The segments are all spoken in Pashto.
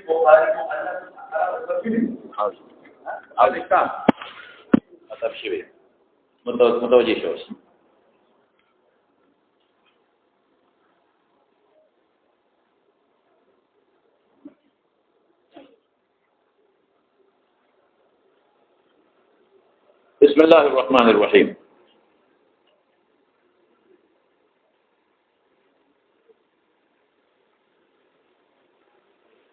بخاری مؤلف او دښتا مطلب شي متوجه شوش. بسم الله الرحمن الرحيم.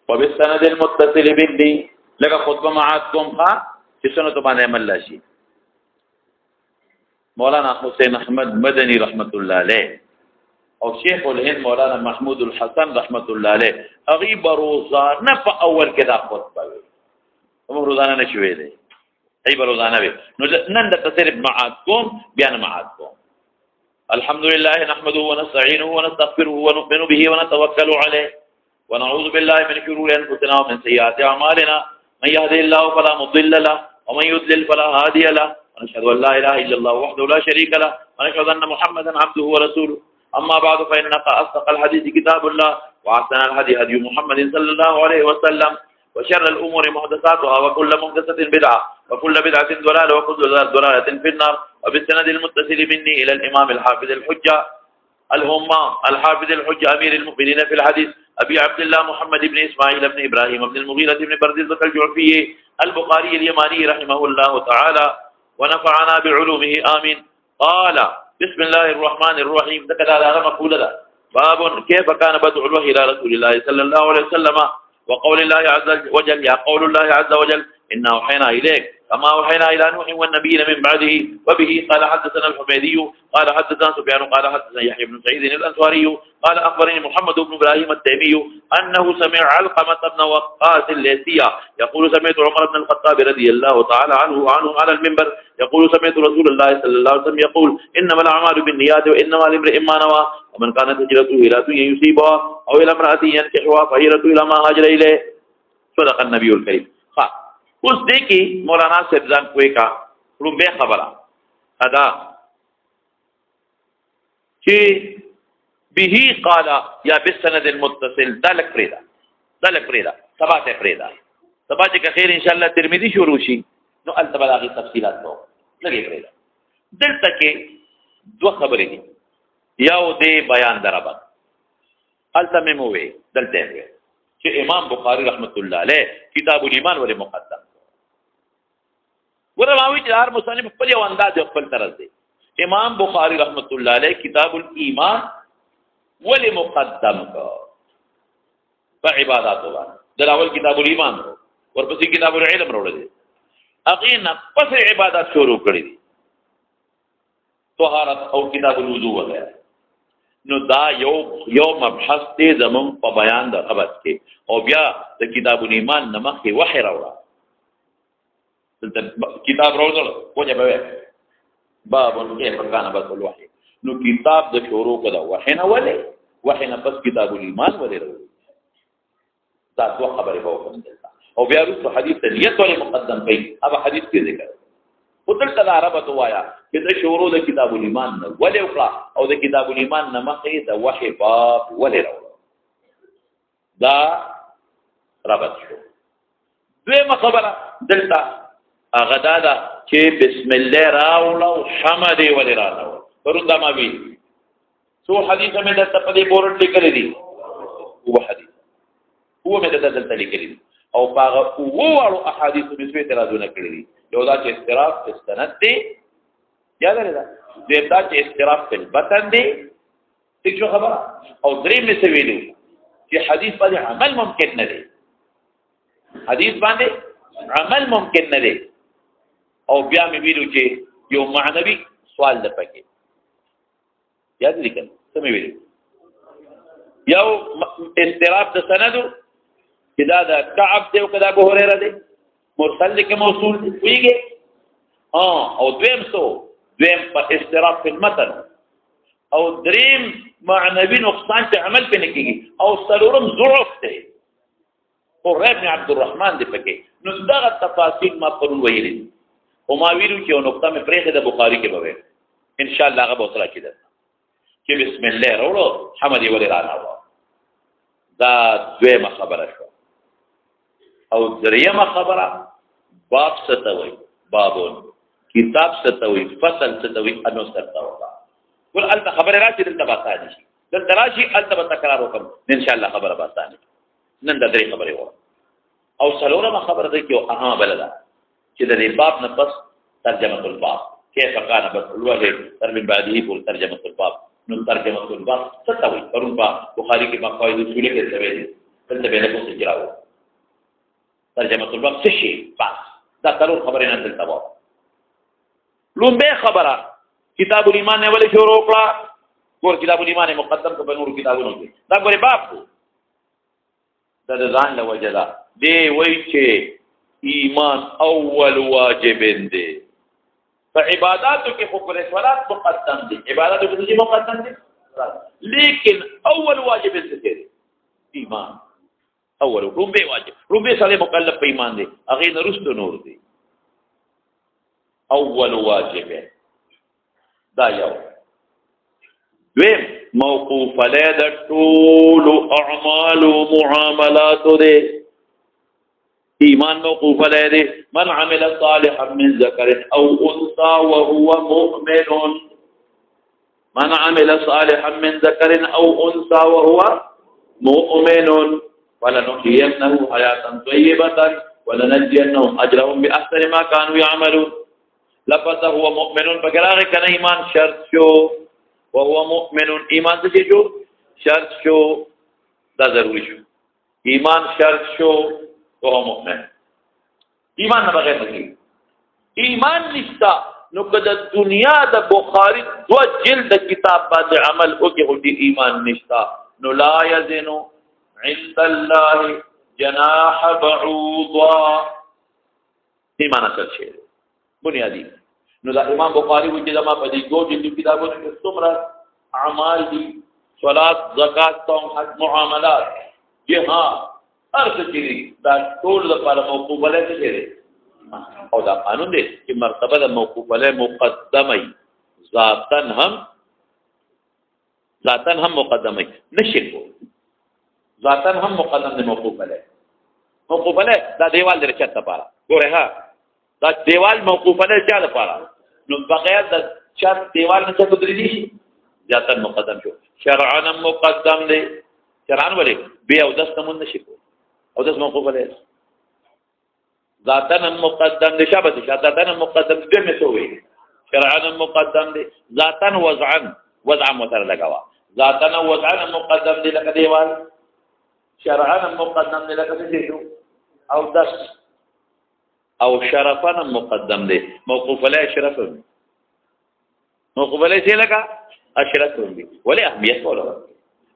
وبالسند المتصل بالدي لك خطبه معكم في سنه باندې عمل شي. مولانا حسین احمد مدنی رحمت الله علیه او شیخ الهند مولانا محمود الحسن رحمت الله علیه غیب روزانه په اول کې دا خطبه وي. هم روزانه نشوي دي. غیب روزانه وي. نو نن د تصرف معكم بیان معكم. الحمد لله نحمده ونستعينه ونستغفره ونؤمن به ونتوكل عليه ونعوذ بالله من شرور انفسنا ومن سيئات اعمالنا من يهده الله فلا مضل له ومن يضلل فلا هادي له ونشهد ان لا اله الا الله وحده لا شريك له ونشهد ان محمدا عبده ورسوله. اما بعد فان اصدق الحديث كتاب الله واحسن الهدي هدي محمد صلى الله عليه وسلم وشر الامور محدثاتها وكل محدثه بدعه وكل بدعه ضلاله وكل ضلاله في النار. وبالسند المتصل مني الى الامام الحافظ الحجه الهمام الحافظ الحجه امير المؤمنين في الحديث ابي عبد الله محمد بن اسماعيل بن ابراهيم بن المغيرة بن بردزبة الجعفي البخاري اليماني رحمه الله تعالى ونفعنا بعلومه آمين. قال بسم الله الرحمن الرحيم. ذكر هذا مقول له باب كيف كان بدء الوحي الى رسول الله صلى الله عليه وسلم وقول الله عز وجل يا قول الله عز وجل إنا أوحينا إليك كما أوحينا إلى نوح والنبيين من بعده. وبه قال حدثنا الحميدي قال حدثنا سفيان قال حدثنا يحيى بن سعيد الأنصاري قال أخبرني محمد بن إبراهيم التيمي أنه سمع علقمة بن وقاص الليثي يقول سمعت عمر بن الخطاب رضي الله تعالى عنه على المنبر يقول سمعت رسول الله صلى الله عليه وسلم يقول إنما الأعمال بالنيات وإنما لامرئ ما نوى ومن كانت هجرته إلى دنيا يصيبها أو إلى امرأة ينكحها فهجرته إلى ما هاجر إليه. صدق النبي الكريم. اوس دې کې مولانا صاحب ځان کوی کا رومبه خبره ادا چې به قال یا بالسند المتصل دلک پریدا سبا ته پریدا سبا چې خیر ان شاء الله ترمذی شروع شي نو التبلاغي تفصيلات نو لګي پریدا. دلته کې دوه خبرې دي. یو دې بیان درابط التمم وې دلته وې چې امام بخاری رحمت الله علیه کتاب الایمان ولې مقدم ورواوی چې هر مصنف په یو انداز خپل طرز دی. امام بخاری رحمت الله علیه کتاب الایمان ولې مقدم کا په عبادت باندې دراول کتاب الایمان ورپسې کتاب العلم وروړي هغه نه پس عبادت شروع کړی دي طهارت او کتاب الوضو وغیرہ. نو دا یو مبحث دی زمون په بیان د خبرت کې او بیا د کتاب الایمان نمخ وحی راوړه کتاب راوړل کوجه به باب کې پکانه بس الوحی. نو کتاب د شروع کړه وحی نه ولې وحی نه پس کتاب الایمان ولې راوړل دا څو خبره به وکړم او بیا رسو حدیث نیت ولې مقدم کړي هغه حدیث کې ذکر ودل تل عربت وایا چې د شروع د کتاب الایمان نه ولې وکړه او د کتاب الایمان نه مخې د وحی باب ولې راوړل دا ربط شو. دویمه خبره دلته هغه دا چې بسم الله راوړل او حمد ولې راوړل ورته ما وی سو حدیث مې د تپدې بورډ لیکل دي هو حدیث هو مې د دلته لیکل دي او هغه وو احادیث مې څه اعتراضونه کړی دي. یو دا چې استراف په سند دی یاد لرئ دا چې استراف په بطن دی څه جو خبره او درې مې څه ویلو چې حدیث باندې عمل ممکن نه دی حدیث باندې عمل ممکن نه دی او بیا مې ویلو چې یو معنوي سوال ده پکې یاد لیکل څه مې ویلو یو استراف د سندو چې دا د کعب دی او کدا ابو هريره دی مرسل کې موصول ویږي او دویم په استراف په متن او دریم معنوي نقصان ته عمل پنه کیږي او سلورم ضعف دی او ابن عبد الرحمن دی پکې نو دغه تفاصیل ما پرون ویلي او ما ویلو چې یو نقطه مې پرېخه د بخاری کې به ان شاء الله هغه به وصله کیده چې بسم الله وروړو حمد ولي رانا دا دویمه خبره شو. او دریمه خبره باب ستوي بابون کتاب ستوي فصل ستوي انو ستوي ول الته خبره راشي دلته باساني شي دلته راشي الته تکرار وکم ان شاء الله خبره باساني نن د درې خبره و او سلورمه خبره ده کې اهم بلدا چې د باب نه پس ترجمه الباب كيف كان بس الوجه من بعده يقول ترجمه الباب نو ترجمه الباب ستوي پرون با بخاری کې مقاصد اصول کې سوي دلته به له څه جراو ترجمه الباب څه شي بس دا ضرور خبره نه دلته و لومبه خبره کتاب الایمان نه ولې شروع کړه ګور کتاب الایمان مقدم کو بنور کتابونو کې دا ګوره باب دا ځان له وجدا دی وای چې ایمان اول واجب دی فعباداتو کې خو پر صلات مقدم دي عبادتو کې څه مقدم دي لیکن اول واجب څه دی ایمان اول رومبه واجب رومبه سره مکلف په ایمان دي هغه نرستو نور دي اول واجب دا یو دویم موقوف علی د ټول اعمال او معاملات دي ایمان موقوف علیه من عمل صالحا من ذکر او انثى وهو مؤمن من عمل صالحا من ذکر او انثى وهو مؤمن فلنحيينه حياة طيبة ولنجزينهم اجرهم باحسن ما كانوا يعملون لفظ هو مؤمن بقراغه کنه ایمان شرط شو وهو مؤمن ایمان څه شو شرط شو دا ضروری شو ایمان شرط شو وهو مؤمن ایمان نه بغیر نه ایمان نشتا نو کده دنیا د بخاری دو جلد کتاب باندې عمل وکي هو دي ایمان نشتا نو لا یزن عند الله جناح بعوضا ایمان اصل شی بنیادی نو دا امام بخاری وایي چې ما په دې دو جلد کتابونو کې څومره اعمال دي صلات زکات صوم حج معاملات جهاد ارث چیرې دا ټول لپاره موقوف علیه څه دی او دا قانون دی چې مرتبه د موقوف علیه مقدمه ذاتن هم مقدمه نشي ذاتن هم مقدم دی موقوف علیه دا دیوال در چت لپاره ګوره ها دا دیوال موقوف علیه چا لپاره نو بغیر د چت دیوال نه څه بدري دي ذاتن مقدم شو شرعا مقدم دی شرعا ولې بیا او داس تمون نشي او داس موقوف علیه ذاتن مقدم دی شابه ذاتن مقدم دی به سوې شرعا مقدم دی ذاتن وضعا متر لگاوا ذاتن وضعا مقدم دی لکه دیوال شرعا مقدم دی لکه څه شو او داس او شرفا مقدم دی موقوف علیه شرف موقوف علیه څه لگا اشرف دی ولی اهمیت ولا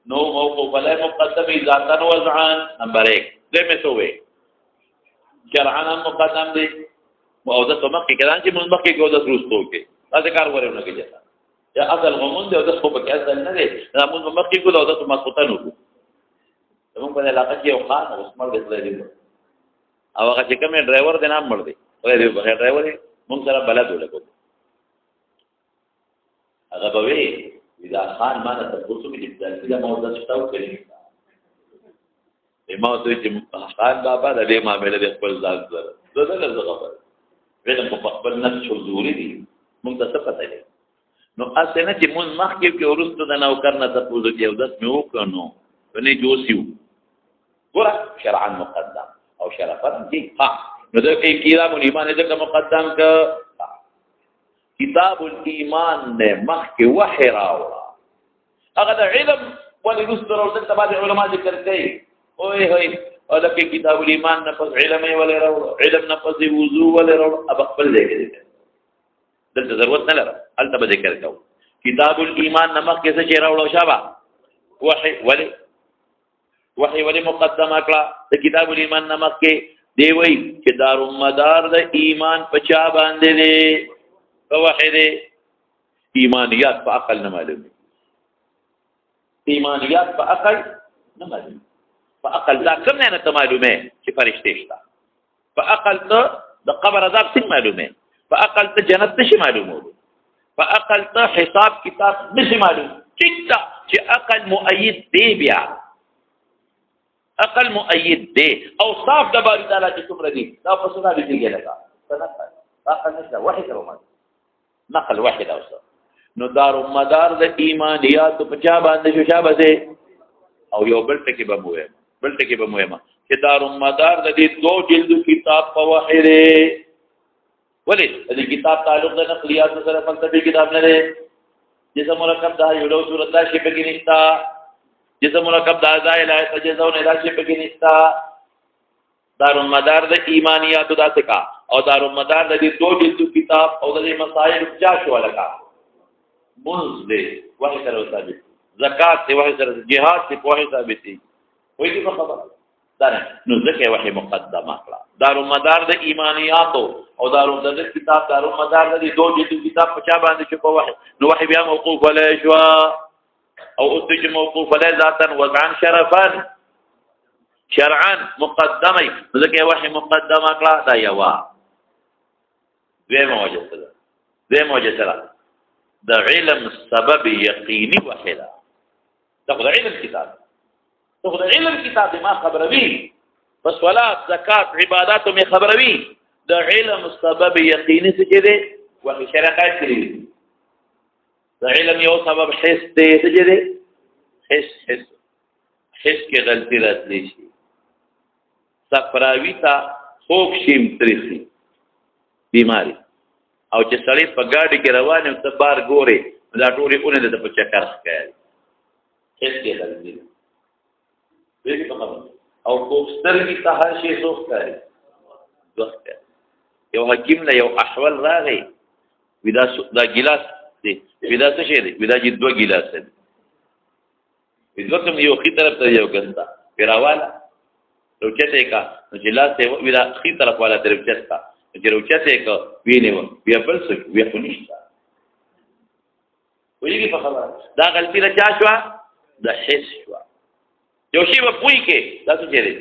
نو موقوف علیه مقدم ذاتن وضعا نمبر 1 دمه سوې شرعا مقدم دی او د سمق کې کله چې موږ مخکې کوو د روستو کې دا کار ورونه کې جتا یا اصل غمون دی او د خو په کې اصل نه دی دا موږ مخکې کوو او د مسقطن وکړو موږ په علاقه کې یو خان عثمان غزلی دی او هغه چې کوم ډرایور دی نام مړ دی ولې بغیر ډرایور موږ سره بلد ولګو هغه به وی دا خان مانه تاسو کې د ځل موضوع شتاو کړی ما ته چې خان بابا د دې معاملې د خپل ځان سره زه نه خبر وینم په خپل نفس حضوري دي موږ ته څه پته دی نو اسنه چې موږ مخکې کې ورستو د نوکر نه تاسو کې یو داس مې وکړو ونی جوسیو ګور شرعا مقدم او شرفا دي ها نو د کتاب الایمان دغه مقدم ک کتاب الایمان نه مخکې وحی راوړه هغه د علم ولې رستو د تبع علماء ذکر کوي اوه هي او د کتاب الایمان نه پس علم ولې راوړه علم نه پس وضو ولې راوړه اب خپل ځای کې دلته ضرورت نه لره البته ذکر کوي کتاب الایمان نه مخکې څه راوړو شابه وحی ولی مقدمه کړه د کتاب الایمان نه مخکې دی وی چې دارومدار د ایمان په چا باندې دی په وحی دی ایمانیات په عقل نه معلومه ایمانیات په عقل نه معلومه په عقل دا کوم نه ته معلومه چې فرشته شته په عقل ته د قبر عذاب څنګه معلومه په عقل ته جنت نشي معلومه په عقل ته حساب کتاب نشي معلوم چې عقل مؤید دی بیا عقل مؤید دی او صاف د باری تعالی چې څومره دي دا په څه باندې کېږي لکه عقل نشته وحی کړو نقل واحد اوسه نو دار مدار د ایمانیات په چا باندې شو شابه او یو بل ټکی به مو چې دار مدار د دې دو جلد کتاب په وحی لري ولی دې کتاب تعلق د نقلیات سره فلسفي کتاب نه لري جسم مرکب دا یو ډول صورت دا شی په کې نشتا جسم مرکب دا ځای لا تجزاو نه دا شی په کې نشتا دار مدار د ایمانیات دا څه کا او دار مدار د دې دو جلد کتاب او د مسائل چا شو لگا منز دې وحی سره ثابت زکات دې وحی سره جهاد دې وحی ثابت دي وایي په خبره دا نو ځکه وحی مقدمه کړه دار مدار د ایمانیات او دار د کتاب دار مدار د دې دو جلد کتاب په چا باندې شو په وحی نو وحی بیا موقوف ولا شوا او اوس موقوف ولا ذاتا وضعا شرفا شرعا مقدمه ځکه وحی مقدمه کړه دا یوا دوی موجه سره د علم سبب یقینی وحیدا تاخذ علم کتاب ما خبروي بس صلات زکات عبادت می خبروي د علم سبب یقینی څه دی وحی شرعات کړی د علم یو سبب حس دی څه دی حس کې غلطی راتلی شي صفراوی تا خوب شیم تریخي بیماری او چې سړی په ګاډي کې روان او ته بار ګوري دا ټولې اونې د په چکر ښکاري هیڅ کې غلطي نه ویلې په خبره او کوستر کی ته هر شی سوخ کوي دوه یو حکیم له یو احوال راغی ودا ګلاس دی ودا څه شي دی ودا چې دوه ګلاس دي ودا کوم یو خي طرف ته یو ګندا پیراواله روچته کا نو ګلاس ته ودا خي طرف والا طرف چتا چې روچته کا ویني بیا بل څه بیا پنيشتا ویږي په خبره دا غلطی را چا شو د حس شو یو شی په پوي کې دا څه دی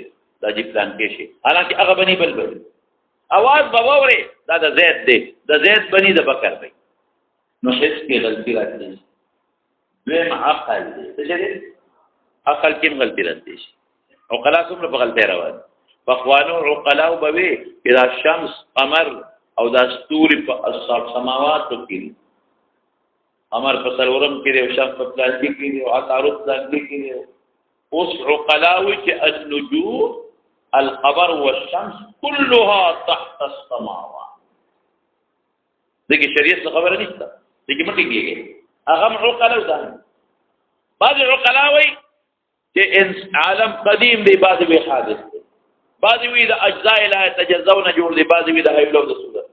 دا جی پلان کې شي حالانکه هغه بني بل اواز باورې دا د زید دی د زید بني د بکر دی نو حس کې غلطی راځي دویم عقل دی څه دی عقل کې غلطی راځي او خلاص هم په غلطی روان فخوانو عقلاو بوي اذا الشمس قمر او دا ستوري په اصحاب سماوات کې امر په سرورم کې او شمس په پلان کې او عطارد پلان کې اوس عقلاوي چې النجوم القمر والشمس كلها تحت السماوات دغه شریعت خبره نشته دغه مټی کېږي هغه عقلاو ده بعض عقلاوي چې عالم قدیم دی بعض به حادث دی بعض وی د اجزاء لا يتجزون جوړ دی بعض وی د هیلو د صورت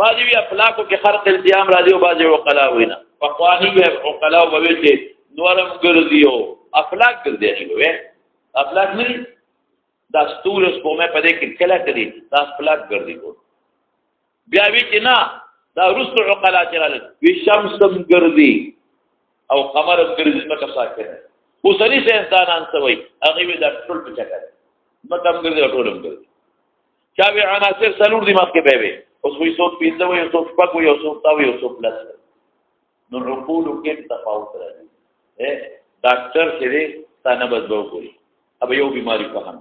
بعض وی افلاکو کې خرق التیام راځي او بعض عقلاوي نه فقوانی به عقلاو به چې نورم ګرځيو افلاک ګرځي شي افلاک نه دا ستورس په مې پدې کې کله کړي دا افلاک ګرځي کو بیا وی چې نه دا رسل عقلا چرال وی شمسم ګرځي او قمرم ګرځي مکه ساکره اوسري سه انسانان سوي هغه وی دا ټول په چکر مکه ګرځي ټولم ګرځي چا وی عناصر سلور دماغ کې به اوس وی صوت پیځه وی صوت پک وی صوت تا وی صوت پلس نو عقول کې تفاوت راځي ډاکټر چې ستانه بدبو کوي اب یو بیماری فهم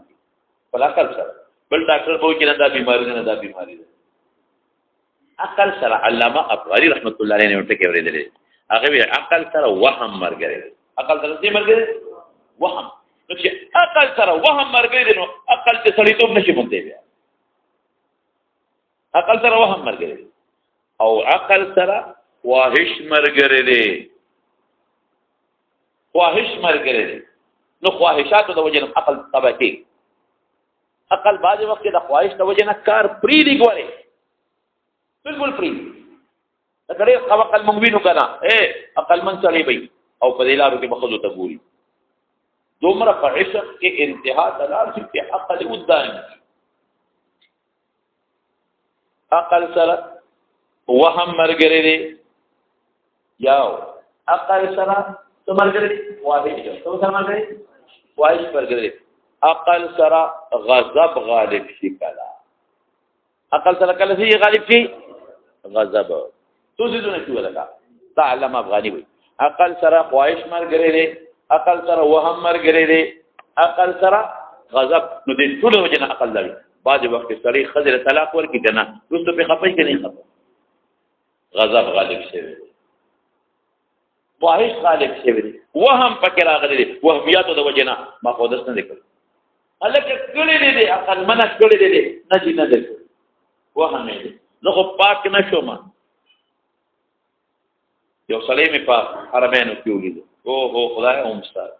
فلا عقل سره بل ډاکټر وو چې دا بیماری نه دا بیماری ده عقل سره علامه ابراری رحمت الله علیه ورته کې ورېدل هغه وی عقل سره وهم مرګره عقل سره څه مرګره وهم نو چې عقل سره وهم مرګره نو عقل ته سړیتوب نشي مونته بیا عقل سره وهم مرګره او عقل سره واهش مرګره دی خواهش مرګره دي نو خواهشات د وجه عقل طبقه عقل بعض وخت د خواهش د وجه نه کار پری دی ګوره بالکل پری دا کړي عقل مؤمنو کنا عقل من چلی بي او په دلارو کې بخلو ته ګوري دومره په عشق کې انتها تلال چې عقل ودان عقل سره وهم مرګره دي یاو عقل سره مرګري واحد تو مرګري واحد مرګري عقل سره غضب غالب شي کلا عقل سره کله شي غالب شي غضب تو څه نه شو لگا تعلم افغاني وي عقل سره خواهش مرګري دي عقل سره وهم مرګري دي عقل سره غضب نو دې ټول وجنه عقل لري بعض وخت سړی خضر طلاق ورکړي کنه رسو په خپای کې نه خپه غضب غالب شي واهش غالب شي وهم پکې راغلي وهمیاتو د وجنه ما خو داس نه وکړ الکه کړي دې عقل منه کړي دې نه دي نه دې وهم دې زه خو پاک نه شوم یو سړی مې په حرمینو کې ولید او هو خدای هم ستاره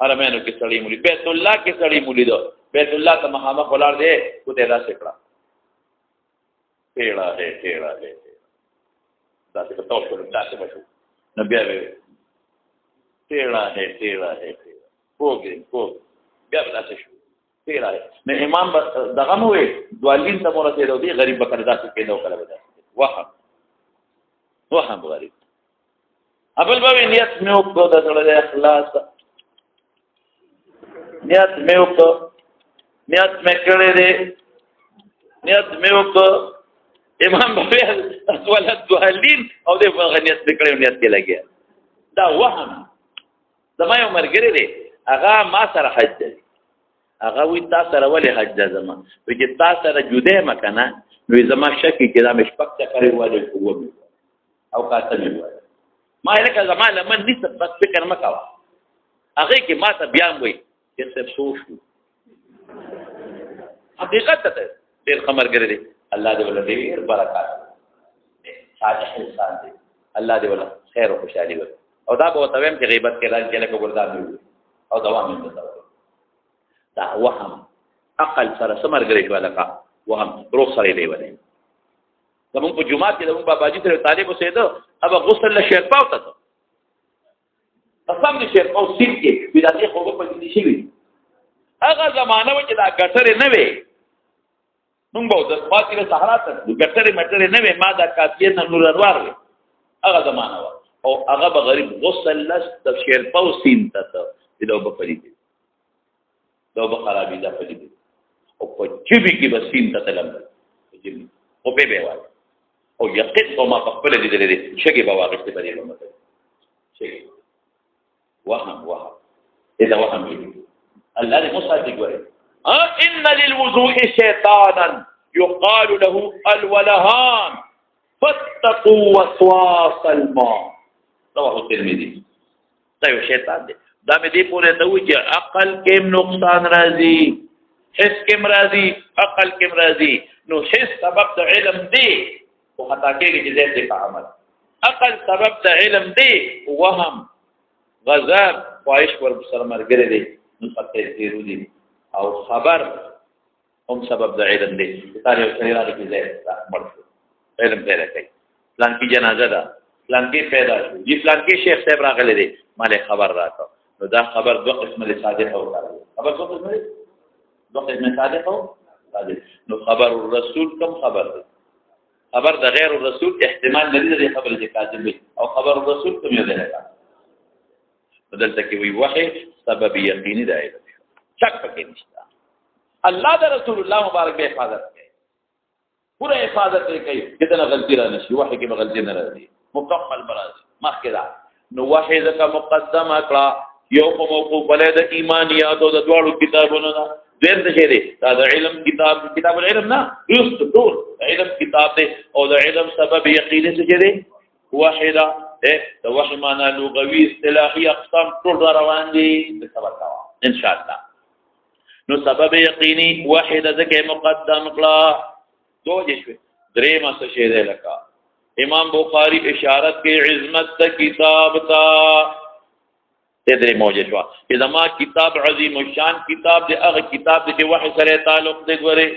حرمینو کې سړی مولي بیت الله کې سړی مولي دو بیت الله ته مخامخ ولار دی کو ته را سکړه ټیړه دا څه تاسو له تاسو بشو نبي اوی ټیړه پوګي بیا تاسو شو ټیړه نه امام دغه مو وي دوالین ته مورته دی غریب بکر داسې کېدو کله ودا وهم غریب ابل به نیت مې وکړو د سره اخلاص نیت مې وکړو نیت مې کړې دې نیت مې وکړو امام بوي ولد دوالین او دې غنیت نکړې نیت کې لګیا دا وهم زما یو مرګري دی هغه ما سره حج دی هغه وی تاسو سره ولې حج زما وی چې تاسو سره جوړه مکنه نو زما شکی چې دا مشپک ته کوي ولې کوو او کاته مې وای ما لکه زما لمن نسب بس فکر مکاوه هغه کې ما ته بیان وای چې څه سوچو حقیقت ته ډېر خبر ګرځي الله دې ول ډېر برکات صالح انسان دې الله دې ول خیر او خوشالي ور او دا به تویم چې غیبت کې راځي لکه ګردان وي او دوام یې دا وهم عقل سره سمر ګرځي ولکه وهم روح سره دی ولې زمون په جمعه کې زمون باباجي سره طالب اوسېده ابا غسل له شیخ پاوته قسم دې شیخ او سید کې بدايه خوبه پدې شي وي هغه زمانہ و چې دا ګټره نه وي موږ به د فاطمه صحرا ته ګټره مټره نه وي ما دا کافیه نور انوار وي هغه زمانہ و او هغه به غریب غسل لس د شیخ پاو سین ته دا به پدې دا به خرابې ده پدې او په چبي کې به سین ته تلم او په به وای او یقین کومه په خپل دې لري چې کې به واقع څه بدیل ومته شي وهم اذا وهم الله دې مصادق وره ان للوضوء شيطانا يقال له الولهان فاتقوا وسواس الماء رواه الترمذي طيب شیطان دې دا مې دې پورې ته وی چې عقل کې نقصان راځي حس کې راځي عقل کې راځي نو حس سبب د علم دی او خطا کېږي چې زه دې په عمل عقل سبب د علم دی وهم غضب خواهش ور سره مرګره دی نو پته تیرو دي او خبر هم سبب د علم دی تاسو سره راځي چې زه مرشو علم پیدا کوي پلان کی جنازه ده پلان کې پیدا شو جی پلان کې شیخ صاحب راغله دي مالې خبر راته نو دا خبر دوه قسمه صادق او صادق خبر څه قسمه دوه قسمه صادق او صادق نو خبر الرسول کم خبر دی خبر د غیر الرسول احتمال لري د خبر چې کاذب وي او خبر الرسول کوم یو دی بدلته کې وی وحی سبب یقیني دی شک پکې نشته الله د رسول الله مبارک به حفاظت کوي پوره حفاظت کوي کتنا غلطی را نشي وحی کې غلطی نه راځي مکمل براز مخکې نو وحی ځکه مقدم کړه یو په موقوف بلې د ایمانیات او د دواړو کتابونو نه دین څه دی دا د علم کتاب العلم نه یوست ټول علم کتاب دی او د علم سبب یقیني څه دی واحده د وحی معنا لغوي اصطلاحي اقسام ټول روان دي د سبب ان شاء الله نو سبب یقیني واحده ځکه مقدم کړه دوه شوي درې ما څه شی دی لکه امام بخاری اشارت کې عظمت د کتاب تا تدری موجه شو چې زما کتاب عظیم الشان کتاب دی هغه کتاب دی چې وحی سره تعلق دی ګوره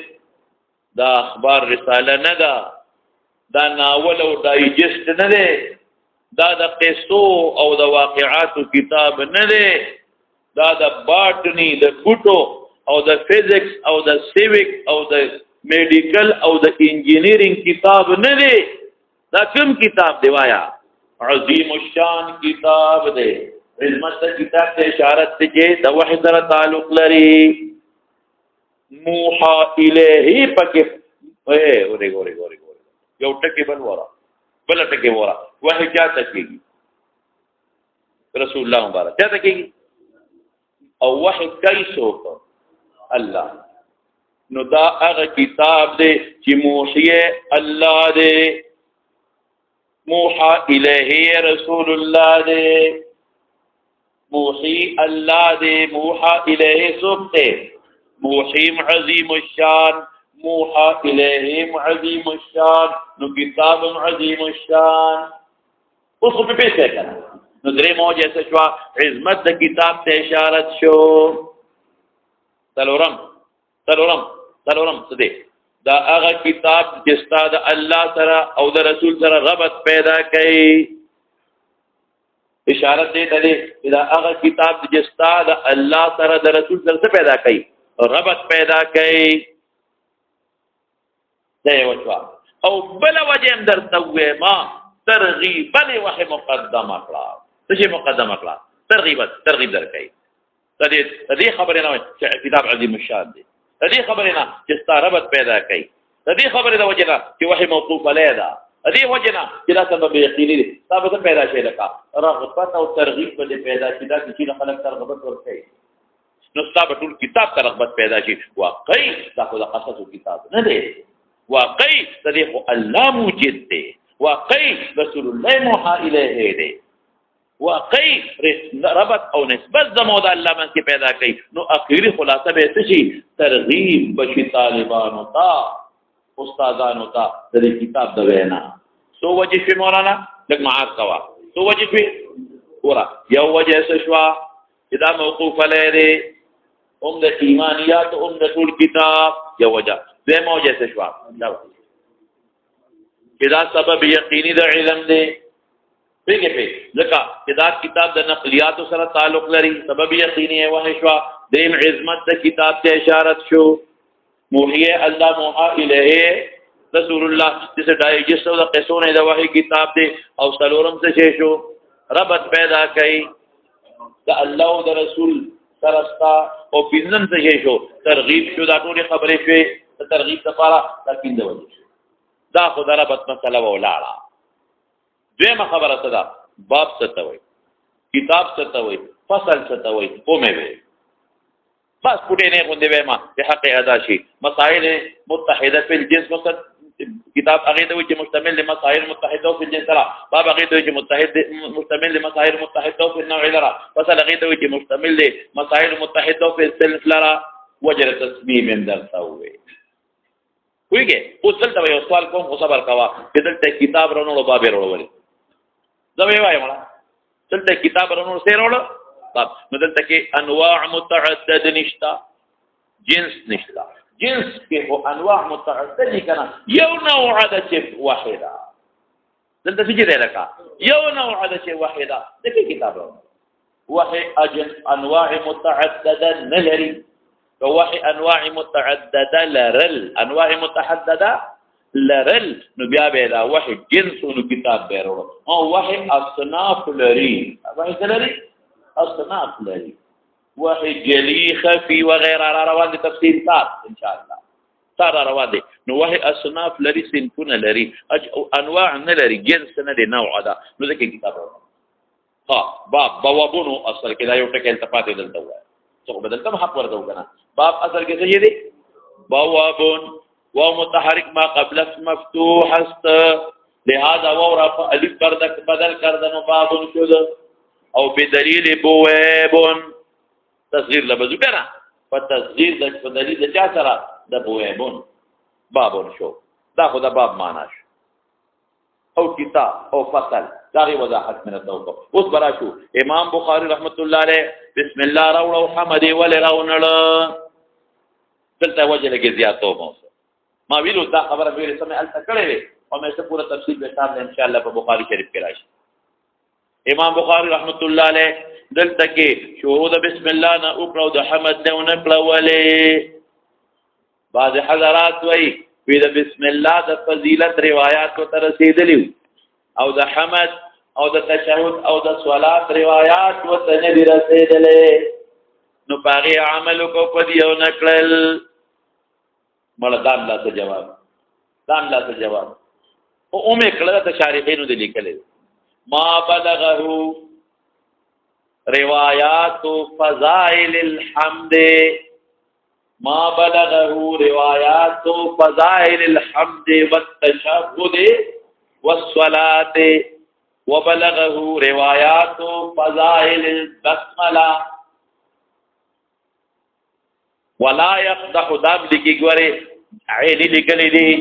دا اخبار رساله نه ده دا ناول او دایجست نه ده دا د قصو او د واقعاتو کتاب نه ده دا د باټنی د بوټو او د فزکس او د سیویک او د میډیکل او د انجینیرینګ کتاب نه ده دا کوم کتاب دی وایا عظیم الشان کتاب دی عظمت کتاب ته اشارت ته چې د وحی سره تعلق لري موحى الیه پکې اوري یو ټکی بل ټکی ورا وحی چاته کېږي رسول الله مبارک چاته کېږي او وحی کوي څوک الله نو دا هغه کتاب دی چې موحی الله دی موحى الیه رسول الله دی موحی الله دی موحى الیه څوک دی موحی عظیم الشان موحى الیه عظیم الشان نو کتاب عظیم الشان اوس په پیسه کنه نو درې موجه څه شو عظمت د کتاب ته اشارت شو څلورم څه دی دا هغه کتاب چې ستاسو د الله سره او د رسول سره ربط پیدا کوي اشارت دې ته دا هغه کتاب چې ستاسو د الله سره د رسول سره څه پیدا کوي ربط پیدا کوي دی وشوا او بل وجه هم درته ما ترغیبا وحی مقدمه کړه څه مقدمه کړه ترغیب درکې دې خبره نه چې کتاب عظیم الشان دی دې خبره نه چې ستاربت پیدا کوي دې خبره د وجنه چې وحی موقوف علیه ده دې وجنه چې دا سبب یقیني دی ثابت پیدا شي لکه رغبت او ترغیب به پیدا شي دا چې خلک ترغبت ورکړي نو ثابت ټول کتاب ته رغبت پیدا شي واقعي دا خو د قصص کتاب نه دی واقعي دې خو الله موجود دی واقعي رسول الله موحى الیه دی واقعي ربط او نسبت زمو د الله من کې پیدا کړي نو اخیری خلاصه به څه شي ترغیب بشي طالبانو ته استادانو ته د کتاب د وینا سو وجه شي مولانا لکه معاذ کوا سو وجه شي ورا یو وجه څه شو چې دا موقوف علیه دی د ایمانیات د ټول کتاب یو وجه دې موجه څه شو چې دا سبب یقیني د علم دی پیګه ځکه چې دا کتاب د نقلیات سره تعلق لري سبب یقیني ہے وحی شوا دیم عظمت د کتاب ته اشارت شو موحی الله موحى الیه رسول الله جسے ډایجسټ او د قصونه د وحی کتاب دی او څلورم څه شو ربط پیدا کړي د الله او د رسول سره او پینځم څه شو ترغیب شو دا ټول خبرې شوې ترغیب لپاره لکه د وجه دا خدای ربط مسله ولاړه دیمه خبره څه ده باب څه ته وایي کتاب څه ته وایي فصل څه ته وایي کومه وي بس پټې نه غوندې ما په حق ادا شي مسائل متحده فی الجنس مثلا کتاب هغه ته وایي چې مشتمل لمسائل متحده فی الجنس را باب هغه ته وایي چې مشتمل لمسائل متحده فی النوع لرا فصل هغه ته وایي چې مشتمل لمسائل متحده فی السلف لرا وجر تسمیم درته وي ویګه اوس دلته یو سوال کوم خو صبر کوا چې دلته کتاب رونو باب وروړي زوی وایم ولا دلته کتاب رونو سره وروړ باب دلته کې انواع متعدد نشتا جنس نشتا جنس کې هو انواع متعدد کنا یو نوع د چې واحده دلته څه دی لکه یو نوع د چې واحده دغه کتاب رونو وحي اجن انواع متعدده نلري وحي انواع متعدده لرل انواع متحدده لرل نو بیا به دا وحي جنس نو کتاب بیرو او وحي اصناف لري وحي لري اصناف لري وحي جلی خفي وغيرها روان دي تفصيل صار ان شاء الله صار روان دي نو وحي اصناف لري سنكون لري انواع لري جنس نه دي نوع ده نو ځکه کتاب ها باب بوابونو اصل کې دا یو ټکی التفات دلته وای څو بدلته حق ورته وکنه باب اصل کې څه دي بوابون واو متحرک ما قبل اسم مفتوح است لهذا واو رفع الف کردک بدل کردن بابون شد او بدلیل بوابون تصغیر لبزو کنه فتصغیر د بدلیل د چا سره د بوابون بابون شو دا خدا باب معنا شو او کتاب او فصل داغي وضاحت من التوقف اوس برا شو امام بخاری رحمت الله علیه بسم الله راو حمدی ول راونل دلته وجه لګي زیاتو مو ما ویلو دا خبره ویل سمه ال تکړه وي او مې څه پورا تفصیل به تاسو ان شاء الله په بخاری شریف کې راشي امام بخاری رحمت الله علیه دلته کې شروع د بسم الله نه او کړو د حمد نه ونکړه ولې بعض حضرات وایي وی د بسم الله د فضیلت روایت ته رسیدلی او د حمد او د تشهود او د صلات روایت ته نه رسیدلې نو باغی عمل کو پدی او نکړل مړه دام لا ته جواب او اومه کړه د شارحینو د لیکل ما بلغه روایات فضائل الحمد ما بلغه روایات فضائل الحمد والتشهد والصلاة وبلغه روایات فضائل البسملہ ولا يقدح دام لکی گوره عینی لکلی دی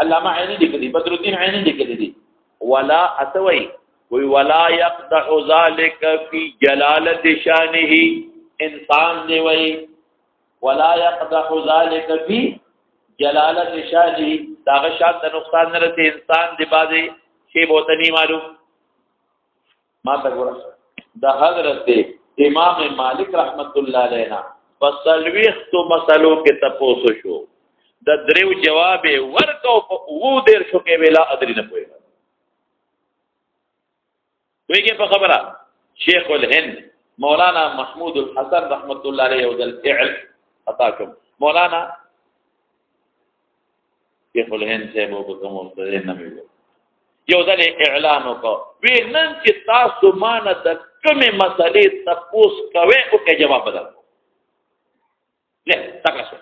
علامہ عینی لکلی بدر الدین عینی لکلی دی ولا اتوی ولا يقدح ذلك في جلالة شانه انسان دی وی ولا يقدح ذلك في جلالة شانه داغه شان د نقصان نه رسي انسان دی بازي شی بوتنی معلوم ما تا ګور د حضرت امام مالک رحمت الله علیه فصلویختو مسلو کې تپوسو شو د دریو جواب ورکو وو دیر شو کې ویلا ادري نه پوي ویګه په خبره شیخ الهند مولانا محمود الحسن رحمت الله علیه او ذل فعل عطاكم مولانا شیخ الهند سے مو کوم څه نه ویلو یو ځل اعلان وکړ وینن چې تاسو مان د کومه مسلې تپوس کوي او کې جواب بدل له تاسو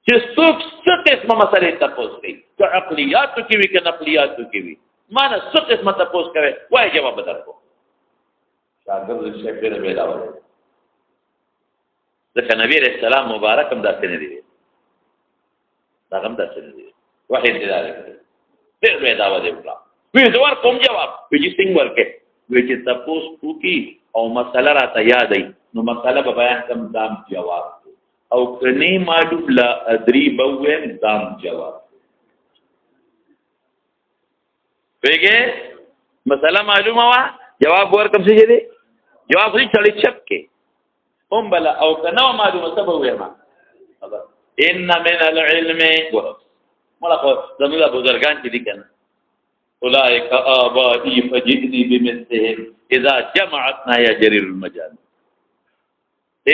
چې څوک څه قسمه مسلې تپوس کوي چې عقلیات کې وي که نقلیات کې وي مان څه قسمه تپوس کوي وای جواب بدل کو شاګرد شیخ دې ویلا وایي ځکه نبی رسول الله مبارک هم داسې نه دی دا هم داسې نه دی وحی دې راغلی دې ودا ودی وکړه وی دوار کوم جواب وی څنګه ورکه وی چې تپوس کوي او مسله راته یادای نو مسله به بیان کوم دام جواب او کني معلوم لا ادري بوم دام جواب ویګه مسله معلومه وا جواب ورکم څه دی جواب یې چړې چپ کې هم بلا او کنه معلومه سبب وېما ان من العلم ملکو زموږ بزرګان چې دي کنه اولئک آبائی فجئنی بمثلهم اذا جمعتنا یا جرير المجال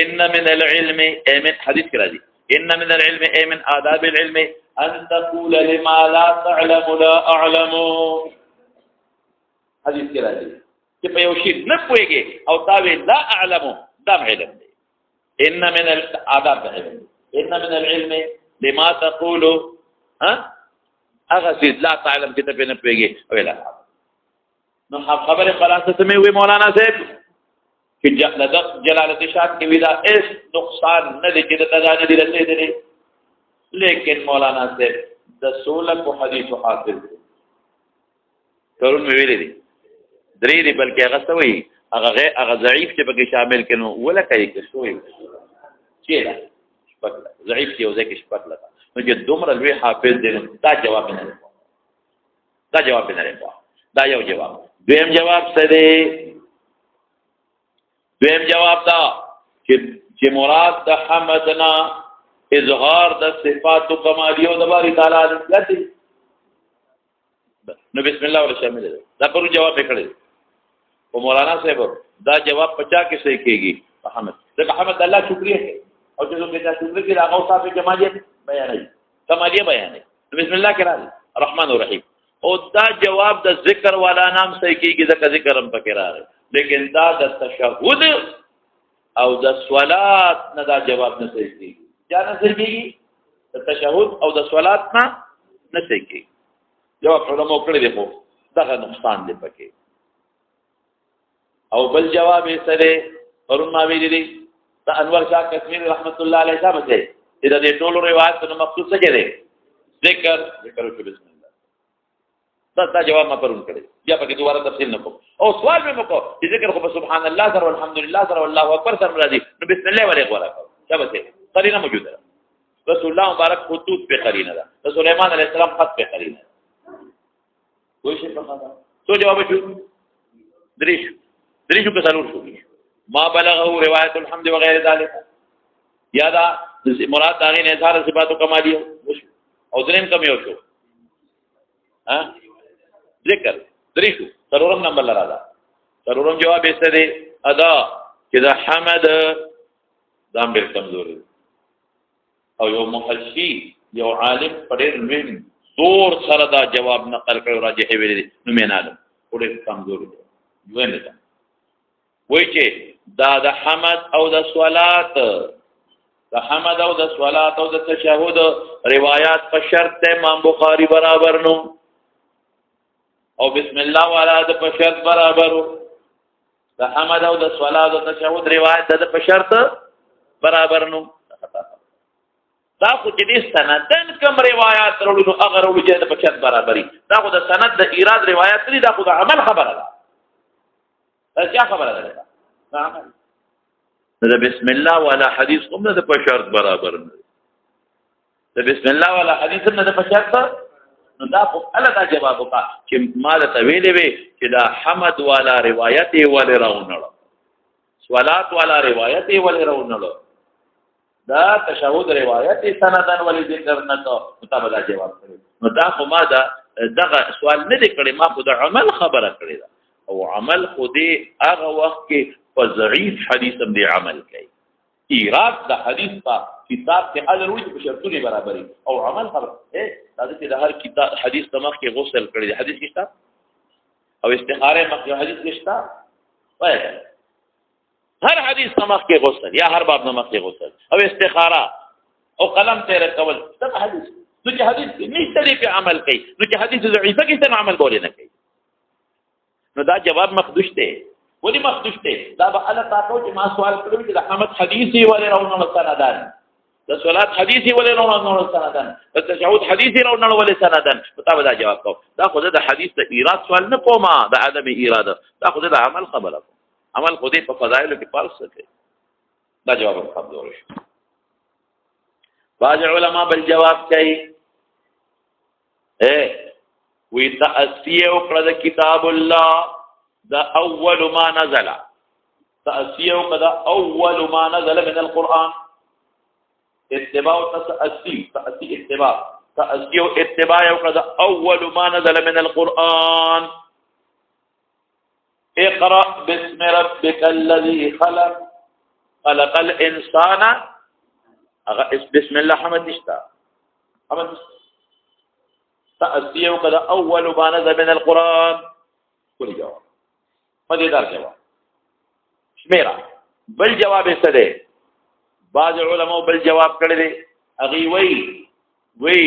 ان من العلم اي من حديث كرازي ان من العلم اي من آداب العلم ان تقول لما لا تعلم لا اعلم حديث كرازي چې په یو شی نه پوهیږي او تاوی لا اعلم دا علم دی ان من الآداب العلم ان من العلم لما تقول اغسید لا تعلم کتاب نه پوهیږي ویلا نو خبره خلاصه سمې وي مولانا صاحب کہ جلالت شان کی ودا اس نقصان نہ لکھے تدا نہ رسیدلی لیکن مولانا سے رسول کو حدیث حافظ کرون میں ویلې دي درې دي بلکې هغه سوی هغه ضعیف چې بګي شامل کینو ولا کوي که شوی چې ضعیف چې او ځکه شپک لگا نو چې دومره لوی حافظ دي دا جواب نه دا یو جواب دویم جواب څه دی دویم جواب دا چې مراد د حمدنا اظهار د صفات کمالیو د باری تعالی دی نو بسم الله ور شامل دی دا پرو جواب کړی او مولانا صاحب دا جواب 50 کې صحیح کېږي حمد ځکه حمد الله شکریا کوي او چې څوک دا شکر کوي هغه صاحب جمالیت بیانوي کمالیه بیانوي بسم الله کرا الرحمن الرحیم او دا جواب د ذکر والا نام صحیح کېږي ځکه ذکر هم پکې راغلی لیکن دا د تشهود او د صلات نه دا جواب نه صحیح کیږي یا نه صحیح کیږي د تشهود او د صلات نه صحیح کیږي جواب علماء کړی دی خو دا نقصان دی پکې او بل جواب یې سره ورون ما ویلي دی دا انور شاه کشمیری رحمت الله علیه صاحب ته دا د ټولو روایتونو مخصوص څه دی ذکر وکړو بسم الله دا جواب ما پرون کړی یا پکې دوباره تفصیل نه کوم او سوال مې وکړ چې ذکر خو سبحان الله سره الحمدلله سره والله اکبر سره راځي نو بسم الله ولې غواړه څه به قرینه موجوده ده رسول الله مبارک خطوط په قرینه ده سليمان علیه السلام خط په قرینه ده کوئی شي په خبره تو جواب شو دریشو که ضرور شو ما بلغه روایت الحمد وغير ذلك یا دا مراد داغه نه اظهار صفات کمالیه او دریم کم یو شو ها ذکر دریشو ضرورم نمبر لرا دا ضرورم جواب ایسته دی ادا چې دا حمد دام ډیر کمزور او یو محشی یو عالم پډیر لوی زور سره دا جواب نقل کړو راځي ویلي نو میناله ډیر کمزور دی وینه وای چې دا د حمد او د صلات او د تشهود روایت په شرط امام بخاری برابر نو او بسم الله والا د په شرط برابر د حمد او د صلات او تشهود روایت د په شرط برابر نو دا خو چې دې سندن کوم روایت وروړو هغه وروړو چې د په شرط برابرۍ دا خو د سند د ایراد روایت نه دا خو د عمل خبره ده دا څه خبره ده عمل د بسم الله والا حدیث کوم نه د په شرط برابر نه د بسم الله والا حدیث نه د په شرط نو دا خو الله جواب وکړه چې ما ته ویلې وي چې دا حمد والا روایت یې ولې راونړ صلات والا روایت یې ولې راونړ دا تشهود روایت سندن ولې ذکر نه کو مطابق دا جواب کړی نو دا خو ما دغه سوال نه دی کړی ما خو د عمل خبره کړی دا او عمل خو دې هغه وخت کې په ضعیف حدیث هم دی عمل کوي ایراد د حدیث په کتاب کې اجر وي په شرطونه برابرۍ او عمل خبره دا چې د هر کتاب حدیث تمخ کې غسل کړی دی حدیث کتاب او استخاره مخ کې حدیث کتاب وایي هر حدیث نمخ کې غسل یا هر باب نمخ کې غسل او استخاره او قلم تیر کول دا حدیث نو چې حدیث نشته دی په عمل کوي نو چې حدیث ضعیفه کې څنګه عمل کولای نه کوي نو دا جواب مخدوش دی ولی مخدوش دی دا به الله تاسو چې ما سوال کړو چې د احمد حدیثي ولې راوړل سندان د صلات حدیثي ولې راوړل سندان د تشهود حدیثي راوړل ولې سندان مطابق دا جواب کو دا خو د حدیث د ایراد سوال نه کومه د عدم اراده دا خو د عمل خبره عمل خو دې په فضایلو کې پالس کوي دا جواب کمزور شي باج علماء بل جواب کوي وی تأسیه وکړه د کتاب الله دا اول ما نزل تأسیه وکړه دا اول ما نزل من القرآن اتباع تأسیه اتباع تأسیه اتباع وکړه دا اول ما نزل من القرآن اقرأ باسم ربك الذي خلق الانسان بسم الله حمد نشتا حمد تأسیه وکړه اول ما نزل من القرآن کولی جواب مدیدار جواب شمیرا بل جواب یې څه دی بعض علماء بل جواب کړی دی هغه وی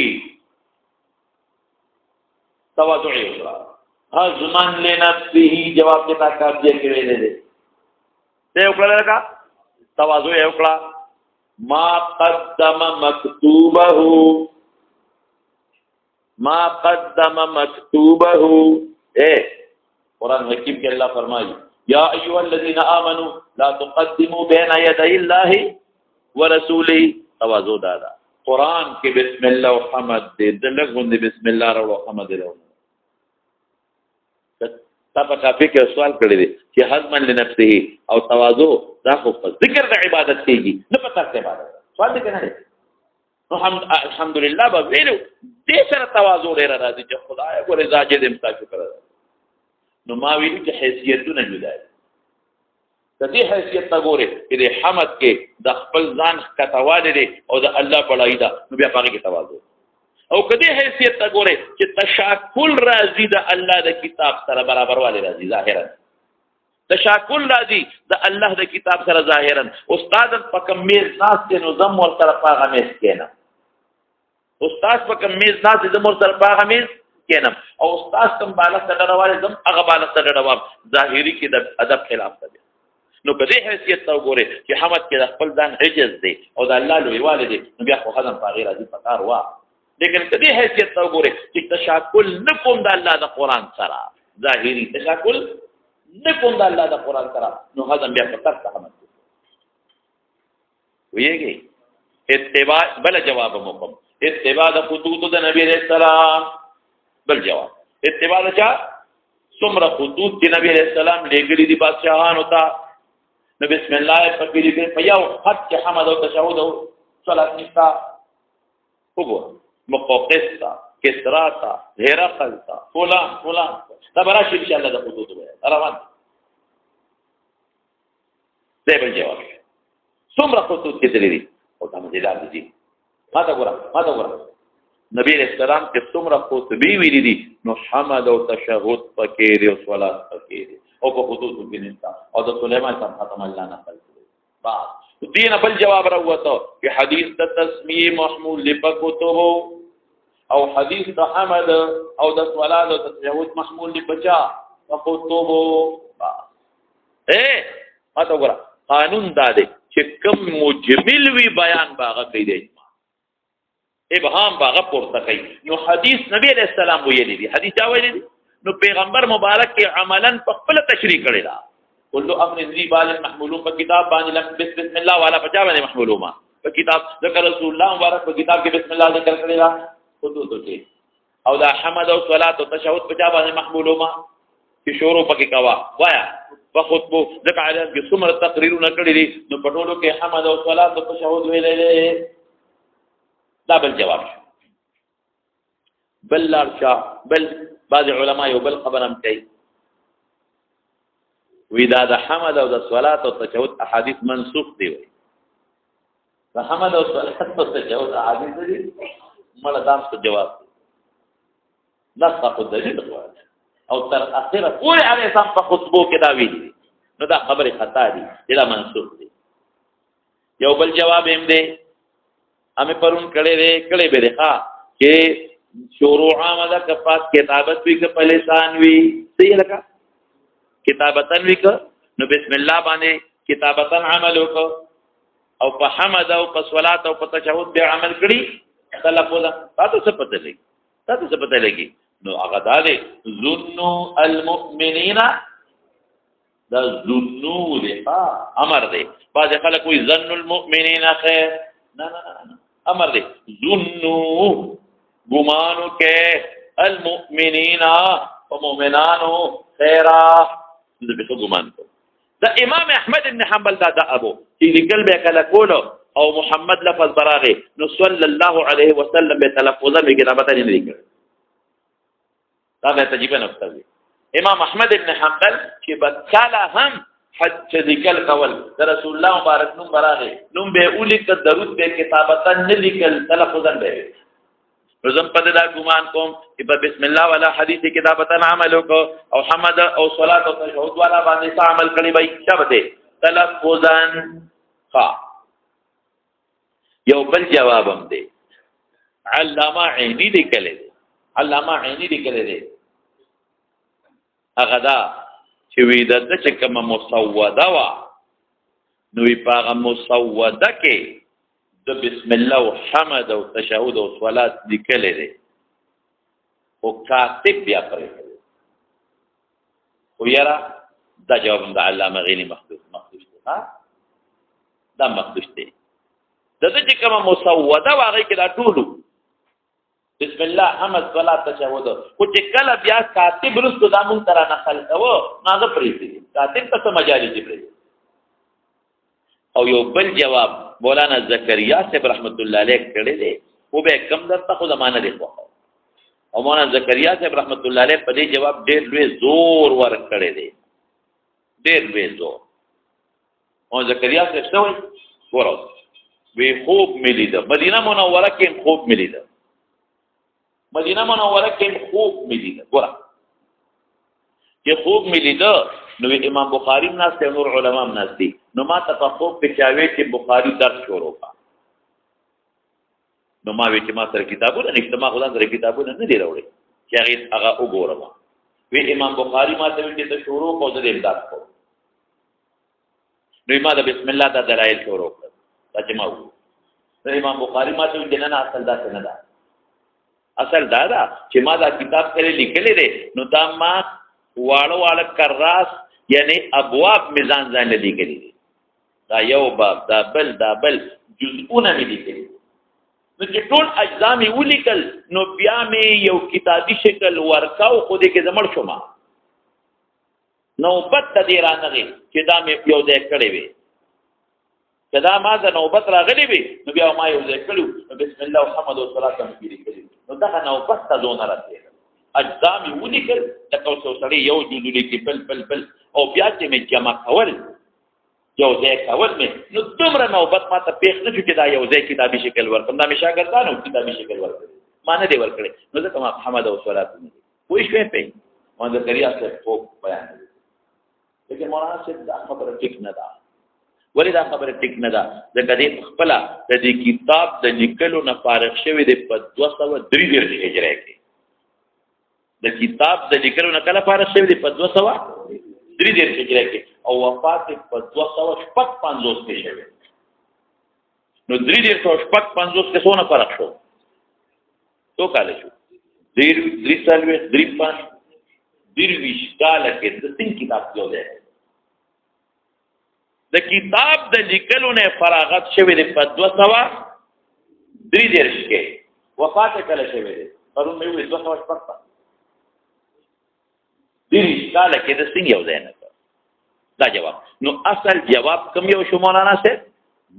تواضع وکړه ازمن لنفسه جواب کې تا کار دی کړی دی څه وکړه لکه تواضع وکړه ما قدم مكتوبه قرآن حکیم کې الله فرمایي یا ایها الذين امنوا لا تقدموا بين يدي الله ورسوله تواضع دادا قرآن کې بسم الله او حمد دې دلته غوندې بسم الله او حمد له تا په کافي کې سوال کړی دی چې حزمن لنفسه او تواضع دا خو ذکر د عبادت کېږي نه پتا څه عبادت سوال دې کنه نو الحمدلله به ویلو دې سره تواضع ډیر راځي چې خدای ګورې زاجد امتا شکر نو ما ویلو چې حیثیتونه جدا دي د دې حیثیت ته ګوره چې د حمد کې د خپل ځان کتواله دي او د الله بڑای دا نو بیا پاره کې تواضع او کدی حیثیت ته ګوره چې تشاکل راځي د الله د کتاب سره برابر والے راځي ظاهرا تشاکل راځي د الله د کتاب سره ظاهرا استاد په کوم میز ناس ته نو زم ور سره پاغه میز کېنه استاد په کوم میز ناس ته زم ور سره پاغه میز کېنه او استاد کوم بالغ ته ډډوال زم هغه بالغ ته ډډوال ظاهري کې د ادب خلاف دی نو کدی حیثیت ته ګوره چې حمد کې د خپل ځان عجز دی او د الله لوی والي نو بیا خو خدام پاغه راځي پکار وا لیکن کدی حیثیت ته ګوره چې تشاکل نکوم د الله د قران سره ظاهري تشاکل نکوم د الله د قران سره نو هضم بیا پکار ته حمد ویږي اتباع بل جواب مقام اتباع د خطوط د نبی رسول الله بل جواب اتباع چا څومره خطوط د نبی رسول الله لګړي دي بادشاہان ہوتا نو بسم الله پکې دې په یو خط کې حمد او تشهود او صلات نشتا وګور مقوقس تا کسرا تا هرقل تا فلان دا براشي ان شاء الله د خطوط وای روان دی بل جواب څومره خطوط کې دي او دا مزیدار دي ما تا ګور نبی رسول الله کې څومره خطبې ویلي دي نو حمد او تشهود پکې دي او صلات پکې دي او په خطوط کې نشته او د سليمان صاحب ختم الله نقل کړي بس دین بل جواب راوته چې حدیث د تسمیه محمول لپکتب او حدیث د حمد او د صلات او تشهود محمول لپچا فکتب ماته وګوره قانون دا دی چې کوم مجمل وی بیان باغه کوي ابهام باغه پورته کوي نو حدیث نبی علیہ السلام ویلي دي حدیث دا ویلي دي نو پیغمبر مبارک کې عملاً په خپل تشریح کړی دا کله امر ذی بال محمولون په کتاب باندې لم بسم الله والا په باندې محمولوما په کتاب ذکر رسول الله مبارک په کتاب کې بسم الله ذکر کړی دا خطوط کې او دا حمد او صلات او تشهود په باندې محمولوما چې شروع پکې کوا وایا په خطبه ذکر علی کې څومره تقریرونه کړی دي نو په ټولو کې حمد او صلات او تشهود ویلې دا بل جواب شو بل لارشا بل بعض علماء یو بل خبرم کوي ودا د حمد او د صلات او تشهود احادیث منسوخ دي وي د حمد او صلات او تشهود احادیث دي مړه دام څه جواب نسخه دلیل او تر اخره پورې هغه سم په خطبو کې دا ویلي نو دا خبره خطا دي دا منسوخ دي یو بل جواب هم دی ہمیں پرون کڑے به ښا چې شروع عامه کفات کتابت وی که په لسان وی صحیح لکه کتابتن وی که نو بسم الله باندې کتابتن عمل وکړه او په حمد او په صلات او په تشهود به عمل کړي تلفظ تاسو څه پته لګي نو هغه داله ظنوا المؤمنین دا ظنوا له امر دی بعض خلک وی ظن المؤمنین خیر نه امر دی ظنوا گمانو کې المؤمنین و مؤمنانو خیرا دې په ګمان کو دا امام احمد ابن حنبل دا ابو چې لیکل به کله کولو او محمد لفظ براغه نو صلی الله علیه وسلم به تلفظه می کتابت نه لیکل دا به تجربه نقطه دی امام احمد ابن حنبل چې بکاله هم حج ذکر کول رسول الله مبارک نوم براغه نوم به اولیک درود به کتابتا نه لیکل تلفظن به رزم په دا ګمان کوم چې په بسم الله والا حدیث کتابتا عمل او حمد او صلات او تشهود والا باندې عمل کړي به شبته تلفظن ها یو بل جواب هم دی علامه عینی لیکل دي هغه دا چې وی د چې کوم مسوده وا نو یې په مسوده کې د بسم الله او حمد او تشهود او صلات لیکل دي او کاتب بیا پرې او یاره دا جواب د علامه غینی مخدوش ها دا مخدوش دی د چې کوم مسوده واغې کې دا ټولو بسم الله حمد صلات تشهود او چې کله بیا کاتب رسو دا مونږ تر نقل کوو ناغه پریږدي کاتب ته مجالي دی پریږدي او یو بل جواب مولانا زکریا صاحب رحمت الله علیه کړي دي او به کم درته خو زمانه دی خو او مولانا زکریا صاحب رحمت الله علیه په دې جواب ډېر لوی زور ور کړی دی ډېر لوی زور او زکریا صاحب څه وایي ورو وی خوب ملي ده مدینه منوره کې خوب ملي ده مدینه منوره کې خوب ملي ده ګوره چې خوب ملي ده نو امام بخاری ناس ته نور علما ناس دي نو ما تفقه په چاوي چې بخاری درس شروع کا نو ما وی چې ما سره کتابونه نشته ما خدای سره کتابونه نه دی راوړي چې هغه وګورم وی امام بخاری ما ته وی چې شروع کو د امداد کو نو ما د بسم الله د دلایل شروع کړ چې ما وو امام بخاری ما ته وی چې نه اصل دا څنګه ده اصل دا چې ما دا کتاب سره لیکلې ده نو دا ما واړو کراس یعنی ابواب میزان ځان لیکلې دي دا یو باب دا بل جزءونه مې لیکلي نو چې ټول اجزا مې ولیکل نو بیا مې یو کتابي شکل ورکاو خو دې کې زمړ شوم نوبت دې رانغې چې دا مې یو ځای کړې وي کدا ما دا نوبت راغلي وي نو بیا ما یو ځای کړو بسم الله محمد او صلوات هم لیکلي نو دا نوبت ته ځون راځي اجزا مې ولیکل تاسو سره یو جزء لیکي بل او بیا چې مې جمع کول یو ځای کول مې نو دومره نوبت ما ته پیښ نه چې دا یو ځای کتابي شکل ورکړم دا مې شاګردانو کتابي شکل ورکړم ما نه دی ورکړی نو ځکه ما محمد او صلوات نه وې شوې په ما د کریه څخه په بیان لیکن مولانا صاحب دا خبره ټیک نه ده. ولې دا خبره ټیک نه ده؟ ځکه دې خپل د دې کتاب د لیکلو نه فارغ شوی دی په 233 هجری کې. د کتاب د لیکلو نه کله فارغ شوی دی؟ په 233 هجری کې، او وفات په 255 کې شوی. نو 355 کې څونه فرق شو؟ څو کال شو؟ 23 کال کې د سین کتاب جو دی. د کتاب د لیکلو نه فراغت شوی دی په 233 کې، وفات کله شوی دی؟ پرون مې وې 255. 23 کال کې د سین یو ځای نه. دا جواب. نو اصل جواب کوم یو شو مولانا صاحب؟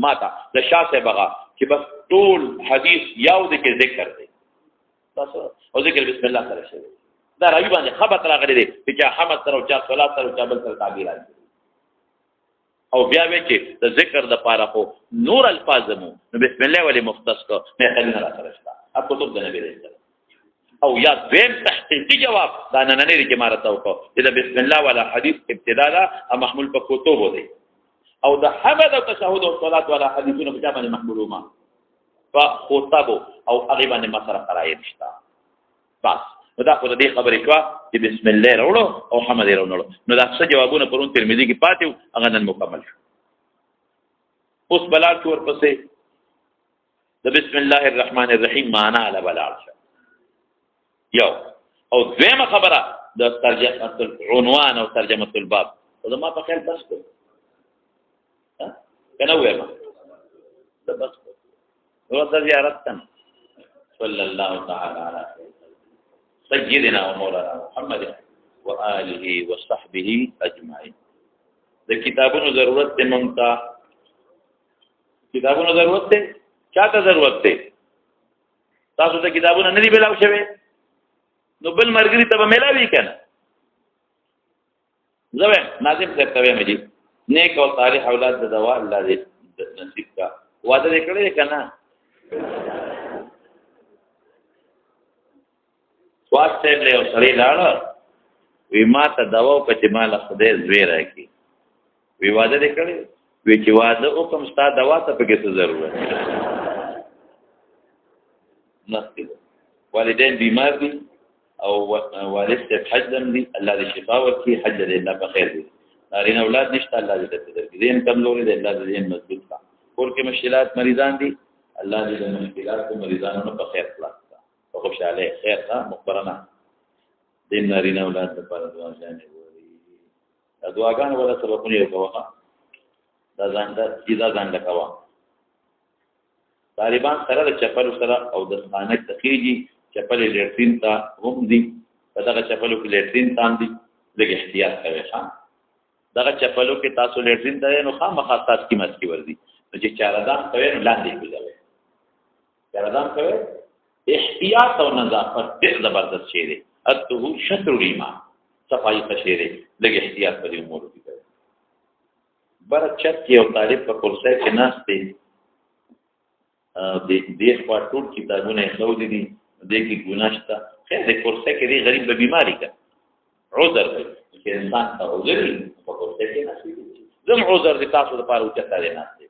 ماته د شاه صاحب هغه چې بس ټول حدیث یو د کې ذکر دی تاسو او ذکر بسم الله سره شوی. دا راوی باندې خبر راغلی دی چې حمد سره او چا صلات سره او چا بل سره تعبیر راځي. او بیا وی چې د ذکر د پاره خو نور الفاظ مو نو بسم الله ولی مختص کو نه خلینو را سره شته اب کتب د نبی رسول او یا دیم تحقیقی جواب دا نه نه لري چې مارته وکړو چې د بسم الله ولا حدیث ابتدا دا محمول په کتب دی او د حمد او تشهود او صلات ولا حدیثونه په باندې محمولو ما فخطب او هغه باندې مسره قرایب شته. بس نو دا خو دې خبرې شو چې بسم الله وروړو او حمد وروړو. نو دا څه جوابونه پرون ترمذی کې پاتې هغه نن مکمل شو. اوس بلال تور پسې د بسم الله الرحمن الرحیم معنا علی بلال یو او دویمه خبره د ترجمه العنوان او ترجمه الباب او ما په خیال تاسو کنه وېما د بس ورته زیارت تن صلی الله تعالی علی سیدنا و مولانا محمد و آله و صحبه اجمعین. د کتابونو ضرورت ته مونږه کتابونو ضرورت ته چاته ضرورت ته تاسو ته کتابونه نه دی بلاو شوی نو بل مرګري ته ملاوي کنه. زویم ناظم صاحب ته مې دي نیک او صالح اولاد د دوا الله دې نصیب کا وعده دې کړی کنه. واسطه له سړی لاړ وی ما ته دوا او کته مال خدای زوی راکی وی وعده دې کړی وی چې وعده او کوم ستا دوا ته پکې څه ضرورت نه. والدین بیمار دي او والد ته حج دم دي الله دې شفا ورکړي حج دې الله په خیر دي. نارینه اولاد نشته الله دې ته درکړي. دین کمزوري دي الله دې مضبوط کړي. کور کې مشکلات مریضان دي الله دې مشکلات کو مریضانو په خیر خلاص کړي. په خوشاله خیر ښه مخبرانه دین نارینه اولاد لپاره دعا ځانې ووري. دا دعاګان ولا سببونه یو کوه دا ځان دا ځان لکوا. طالبان سره د چپل سره او د خانه تخیجی چپل لیټرین ته هم دي په دغه چپلو کې لیټرین تام دي لږ احتیاط کوي. ښه دغه چپلو کې تاسو لیټرین ته نو خامخا تاسو کې مسکی ورزي نو چې چاردان کوي نو لاندې کېږي. چاردان کوي احتیاط او نظافت ډېر زبردست شی دی. اته شطر الایمان صفای خشيره لږ احتیاط په دې امور کې کوي. برکت یو طالب په کورسای کې ناشته دې خوا ټول کتابونه خو دي دې کې ګناشته خیر دې کورسای کې دې غریب به بیماری کا عذر دی چې انسان ته عذر په کورسای کې ناشته زم عذر دې تاسو لپاره وچته دی ناشته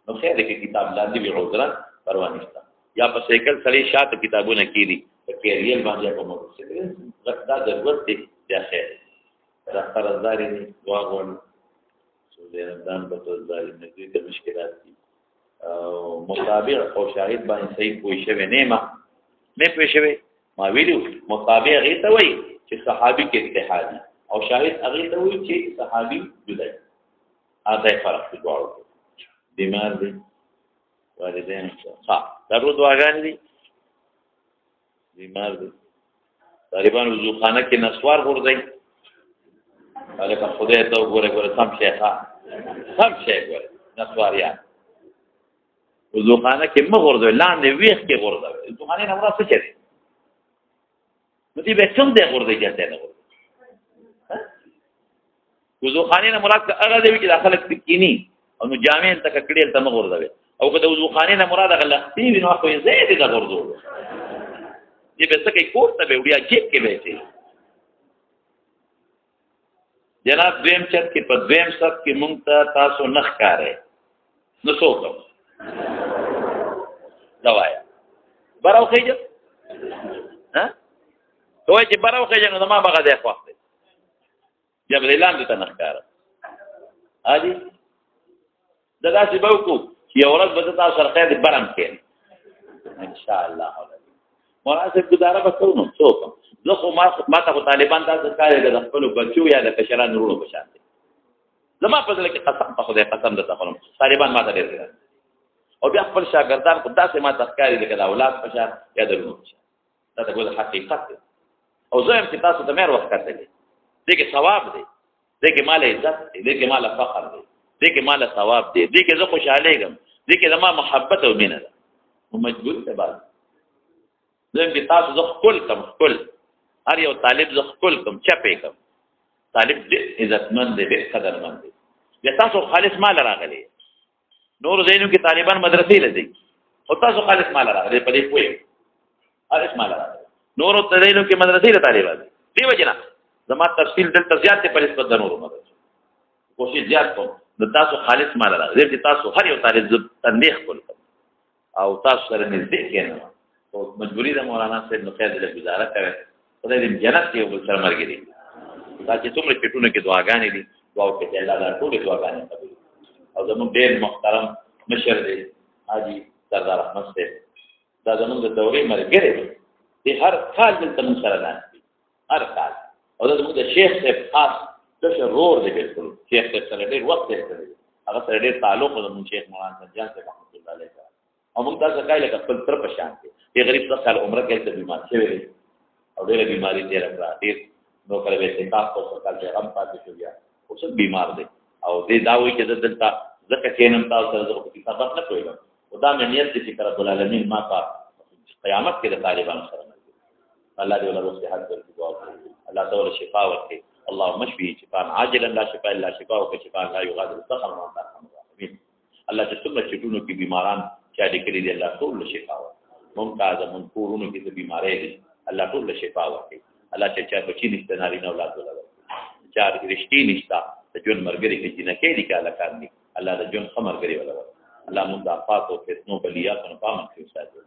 نو خیر دې کتاب لاندې وی عذر پروا نشته. یا په سایکل سړی شاته کتابونه کړي په کیریل باندې په موږ څه دا ضرورت دی د خیر راځي نه واغون سودان په توګه نه دي د مشکلات دي مطابق او شاهد باندې صحیح پوي شوی نه ما پوي شوی ما ویلو مطابق هغه ته وایي چې صحابي کې اتحاد او شاهد هغه ته وایي چې صحابي جدا اته فرق دی ډول بیمار دي والدین ښه درو دعاګان دي بیمار دي طالبان وضو خانه کې نسوار ورځي الکه خدای ته وګوره سم شیخه سم شیخ ګوره نسواریا وضو خانه کې مغورځي لاندې ویخ کې ورځي وضو خانه نه ورسې چي نو دې به څنګه دې ورځي ځته نه ورځي وضو خانه نه مراد هغه دی چې داخله کینی او نو جامع تک کړي ته مغورځي او که د وضو خانه نه مراد غلطي وي نو خو یې زید د ورځو دې به څه کې کوړه به وړیا چیک کې به شي جناب دویم چت کې په دویم سب کې مونږ ته تاسو نخ کارې نو څوک دا وایا براو خېجه ها دوی چې براو خېجه نو ما بغا ده وخت جب اعلان ته نخ کار اځي دا چې به وکړو چې اورات به تاسو سره خیر برم کې ان شاء الله مناسب گزاره وکړو نو څوک زه خو ما ته طالبان تاسو کار د خپل بچو یا د کشرانو ورونو په شان دي زما په ځل کې قسم په خدای قسم ده تخلم طالبان ما ته ډېر او بیا خپل شاګردان خو داسې ما تخکاری دي کله اولاد په شان یا د ورونو په شان دا ټول حقیقت دی او زه هم چې تاسو ته مېر وخت کړی دي کې ثواب دی دي کې مال عزت دی کې مال فخر دی دي کې مال ثواب دی دي کې زه خوشاله ګم دي کې زما محبت او مینه ده مجبور ته بعد زه به تاسو زه خپل هر یو طالب زه خپل کوم چپې کوم طالب دې عزتمند دی قدرمند دی یا تاسو خالص مال راغلی نور زینو کې طالبان مدرسې لدی او تاسو خالص مال راغلی په دې پوهه خالص مال راغلی نور زینو کې مدرسې له طالبان دی وجنا زما تفصیل دلته زیات په نسبت د نورو مدرسې کوشش زیات کوم د تاسو خالص مال راغلی دې تاسو هر یو طالب تندیخ کول او تاسو سره نږدې کېنه او مجبوری د مولانا صاحب نو خیر دې گزاره کوي خدای دې جنت کې ول سره مرګري دا چې څومره چټونه کې دعاګانې دي دعا وکړي الله دا ټول دعاګانې قبول او زموږ ډېر محترم مشر دی حاجی سردار احمد صاحب دا زموږ د دورې مرګري دی هر کال دلته موږ سره ناست هر کال او دا زموږ د شیخ صاحب خاص ضرور دی بالکل شیخ صاحب سره ډېر وخت دی هغه سره ډېر تعلق د شیخ مولانا سجاد صاحب رحمت الله علیه او موږ تاسو کایله خپل تر په شان دی غریب څخه عمره کې ته بیمار شوی دی او ډېر بیماری دی راځي ډېر نو کله به څنګه تاسو کله غم پاتې شو بیا اوس بیمار دی او دې دا وایي چې دلته ځکه چې نن تاسو سره د کتابت نه کوئ او دا مې نیت چې رب العالمین ما کا قیامت کې د طالبانو سره الله دې ولر صحت ورکړي دعا الله تعالی شفا ورکړي اللهم اشفي شفاء عاجلا لا شفاء الا شفاءك شفاء لا يغادر سقما وانت ارحم الراحمين الله چې څومره چټونو کې بیماران چا دې کړی دي الله ټول شفا ورکړي ممتاز منکورونو کې د بیمارۍ دي الله ټول شفا ورکړي الله چې چا بچی نشته نارینه اولاد ولر چا رښتې نشته د جون مرګري کې جنکې دي کاله کار دي الله د جون خمرګري ولر الله مونږ د افات او فتنو بلیات او پامن کې وساتي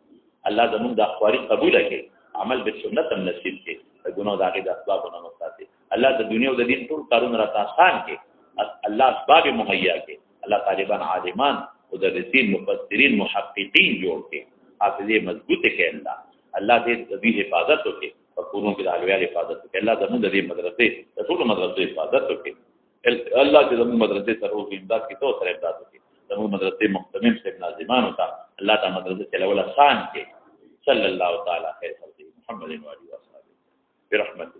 الله زموږ د اخواري قبول کړي عمل به سنت هم نصیب کړي د ګناه داغه د اسبابونو وساتي الله د دنیا او د دین ټول کارونه راته آسان کړي الله اسباب مهیا کړي الله طالبان عالمان مدرسین مفسرین محققین جوړ کړي حافظه مضبوطه کړي الله دې د دې حفاظت وکړي او کورونو کې د اهلیت حفاظت وکړي الله زموږ د دې مدرسې د ټول مدرسې حفاظت وکړي الله دې زموږ مدرسې سره او امداد کې تو سره امداد وکړي زموږ مدرسې محتمم صاحب ناظمان او الله تعالی مدرسې چلول آسان کړي صلی الله تعالی خیر محمد و علیه و صحبه برحمت